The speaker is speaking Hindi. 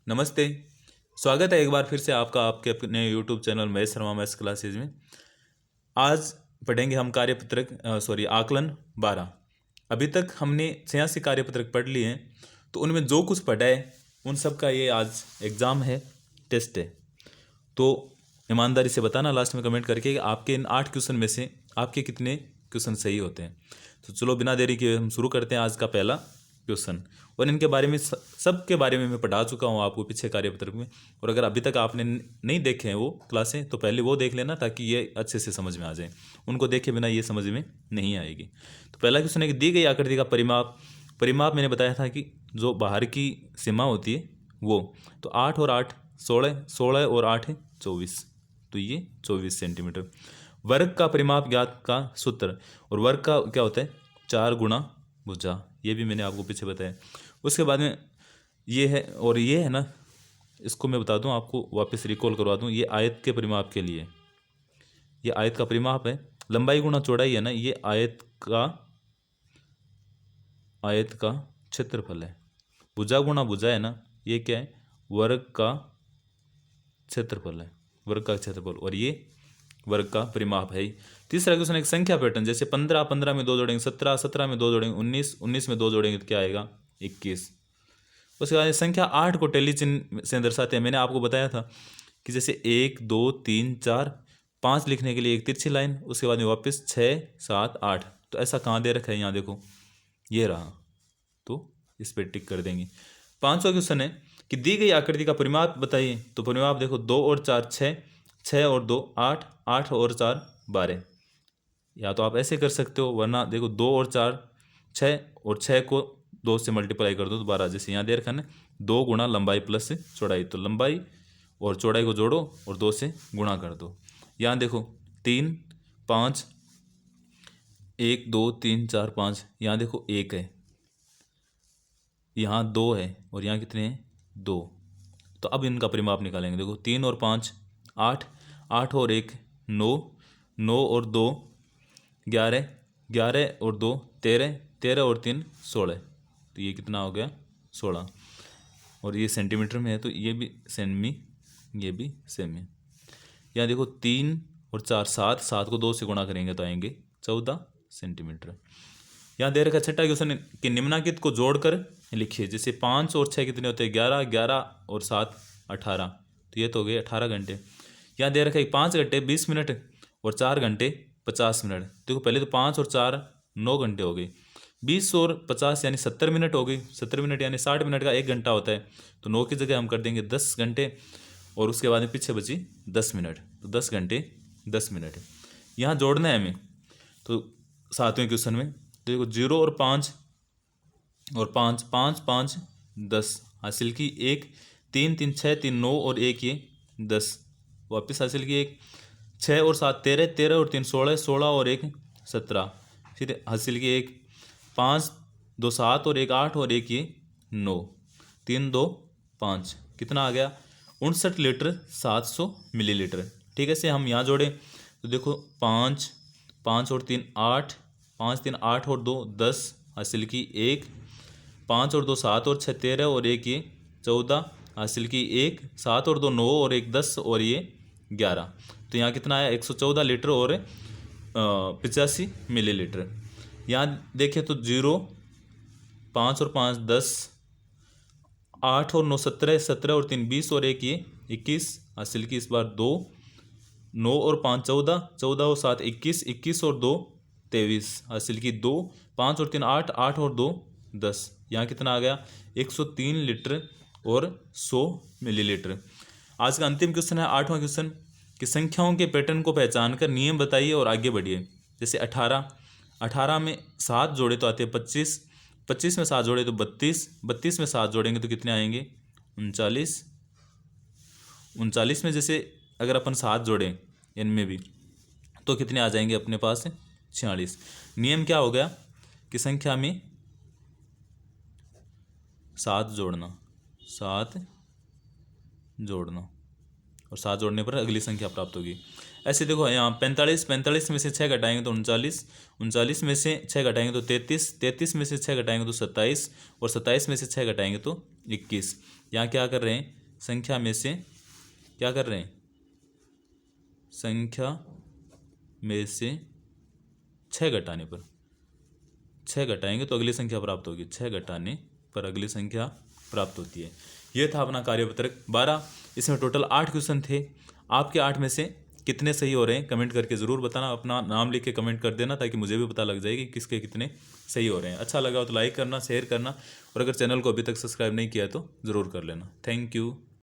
नमस्ते। स्वागत है एक बार फिर से आपका आपके अपने YouTube channel Mahesh Sharma maths classes में। आज पढ़ेंगे हम आकलन 12। अभी तक हमने 86 कार्यपत्रक पढ़ लिए हैं, तो उनमें जो कुछ पढ़ा है उन सब का ये आज एग्ज़ाम है, टेस्ट है। तो ईमानदारी से बताना लास्ट में कमेंट करके कि आपके इन 8 क्वेश्चन में से आपके कितने क्वेश्चन सही होते हैं। तो चलो बिना देरी के हम शुरू करते हैं आज का पहला क्वेश्चन। और इनके बारे में सब के बारे में मैं पढ़ा चुका हूँ आपको पीछे कार्यपत्रक में। और अगर अभी तक आपने नहीं देखे हैं वो क्लासें, तो पहले वो देख लेना ताकि ये अच्छे से समझ में आ जाए। उनको देखे बिना ये समझ में नहीं आएगी। तो पहला क्वेश्चन है कि दी गई आकृति का परिमाप मैंने बताया था कि जो बाहर की सीमा होती है वो, तो 8 और 8 16, 16 और 8 है 24, तो ये 24 सेंटीमीटर। वर्ग का परिमाप ज्ञात का सूत्र, और वर्ग का क्या होता है 4 गुणा भुजा, ये भी मैंने आपको पीछे बताया। उसके बाद में ये है, और ये है ना, इसको मैं बता दूं आपको, वापस रिकॉल करवा दूं। ये आयत के परिमाप के लिए, ये आयत का परिमाप है। लंबाई गुणा चौड़ाई है ना, ये आयत का क्षेत्रफल है। भुजा गुणा भुजा है ना, ये क्या है, वर्ग का क्षेत्रफल है, वर्ग का क्षेत्रफल, और ये वर्ग का परिमाप है। तीसरा क्वेश्चन एक संख्या पैटर्न, जैसे 15, 15 में 2 जोड़ेंगे 17, 17 में 2 जोड़ेंगे 19, 19 में 2 जोड़ेंगे तो क्या आएगा 21। उसके बाद संख्या 8 को टेली चिन्ह से दर्शाते हैं। मैंने आपको बताया था कि जैसे 1 2 3 4 5 लिखने के लिए एक तिरछी लाइन, उसके बाद में वापस 6 7 8। तो ऐसा कहाँ दे रखा है, यहाँ देखो ये रहा, तो इस पर टिक कर देंगे। पांचवा क्वेश्चन है कि दी गई आकृति का परिमाप बताइए। तो परिमाप देखो 2 और 4 6, 6 और 2 8, 8 और 4 12। या तो आप ऐसे कर सकते हो, वरना देखो 2 और 4 6, और 6 को 2 से मल्टीप्लाई कर दो तो 12। जैसे यहाँ दे रखा है 2 गुणा लंबाई प्लस चौड़ाई, तो लंबाई और चौड़ाई को जोड़ो और 2 से गुणा कर दो। यहाँ देखो 3 5, 1 2 3 4 5, यहाँ देखो 1 है, यहाँ 2 है, और यहाँ कितने हैं 2। तो अब इनका परिमाप निकालेंगे। देखो 3 और 5 8, 8 और 1 9, 9 और 2 11, 11 और 2 13, 13 और 3 16। तो ये कितना हो गया 16। और ये सेंटीमीटर में है, तो ये भी सेमी, ये भी सेमी। यहाँ देखो 3 और 4 7, 7 को 2 से गुणा करेंगे तो आएंगे 14 सेंटीमीटर। यहाँ दे रखा छठा क्वेश्चन कि निम्नलिखित को जोड़कर लिखिए। जैसे 5 और 6 कितने होते हैं 11, 11 और 7 18, तो ये तो हो गए 18 घंटे। यहाँ दे रखा है 5 घंटे 20 मिनट और 4 घंटे 50 मिनट। देखो पहले तो 5 और 4 9 घंटे हो गए, 20 और 50 यानी 70 मिनट हो गई। 70 मिनट यानी 60 मिनट का 1 घंटा होता है, तो 9 की जगह हम कर देंगे 10 घंटे, और उसके बाद में पीछे बची 10 मिनट, तो 10 घंटे 10 मिनट। यहाँ जोड़ना है हमें, तो 7वें क्वेश्चन में तो देखो 0 और 5 और 5 5 5 10 हासिल की 1, 3 3 6 3 9 और 1 ये 10, वापस हासिल की 1, 6 और 7 13, 13 और 3 16, 16 और 1 17, फिर हासिल की 1, 5 2 7 और 1 8 और 1 ये 9, 3 2 5, कितना आ गया 59 लीटर 700 मिलीलीटर। ठीक है, से हम यहाँ जोड़ें तो देखो 5 5 और 3 8, 5 3 8 और 2 10 हासिल की 1, 5 और 2 7 और 6 13 और 1 ये 14 हासिल की 1, 7 और 2 9 और 1 10 और ये 11। तो यहाँ कितना आया 114 लीटर और 85 मिलीलीटर। यहाँ देखें तो 0 5 और 5 10, 8 और 9 17, 17 और 3 20 और 1 ये 21 हासिल की इस बार 2, 9 और 5 14, 14 और 7 21, 21 और 2 23 हासिल की 2, 5 और 3 8, 8 और 2 10। यहाँ कितना आ गया 103 लीटर और 100 मिलीलीटर। आज का अंतिम क्वेश्चन है 8वां क्वेश्चन कि संख्याओं के पैटर्न को पहचान कर नियम बताइए और आगे बढ़िए। जैसे 18, 18 में 7 जोड़े तो आते हैं 25, 25 में 7 जोड़े तो 32, 32 में 7 जोड़ेंगे तो कितने आएंगे 39, 39 में जैसे अगर अपन 7 जोड़ें इनमें भी तो कितने आ जाएंगे अपने पास 46। नियम क्या हो गया कि संख्या में 7 जोड़ना, 7 जोड़ना, और 7 जोड़ने पर अगली संख्या प्राप्त होगी। ऐसे देखो यहाँ 45, 45 में से 6 घटाएंगे तो 39, 39 में से 6 घटाएंगे तो 33, 33 में से 6 घटाएंगे तो 27, और 27 में से 6 घटाएंगे तो 21। यहाँ क्या कर रहे हैं, संख्या में से क्या कर रहे हैं, संख्या में से 6 घटाने पर, 6 घटाएंगे तो अगली संख्या प्राप्त होगी, 6 घटाने पर अगली संख्या प्राप्त होती है। ये था अपना कार्यपत्रक 12। इसमें टोटल 8 क्वेश्चन थे। आपके 8 में से कितने सही हो रहे हैं कमेंट करके ज़रूर बताना, अपना नाम लिख के कमेंट कर देना ताकि मुझे भी पता लग जाए कि किसके कितने सही हो रहे हैं। अच्छा लगा हो तो लाइक करना, शेयर करना, और अगर चैनल को अभी तक सब्सक्राइब नहीं किया तो ज़रूर कर लेना। Thank you.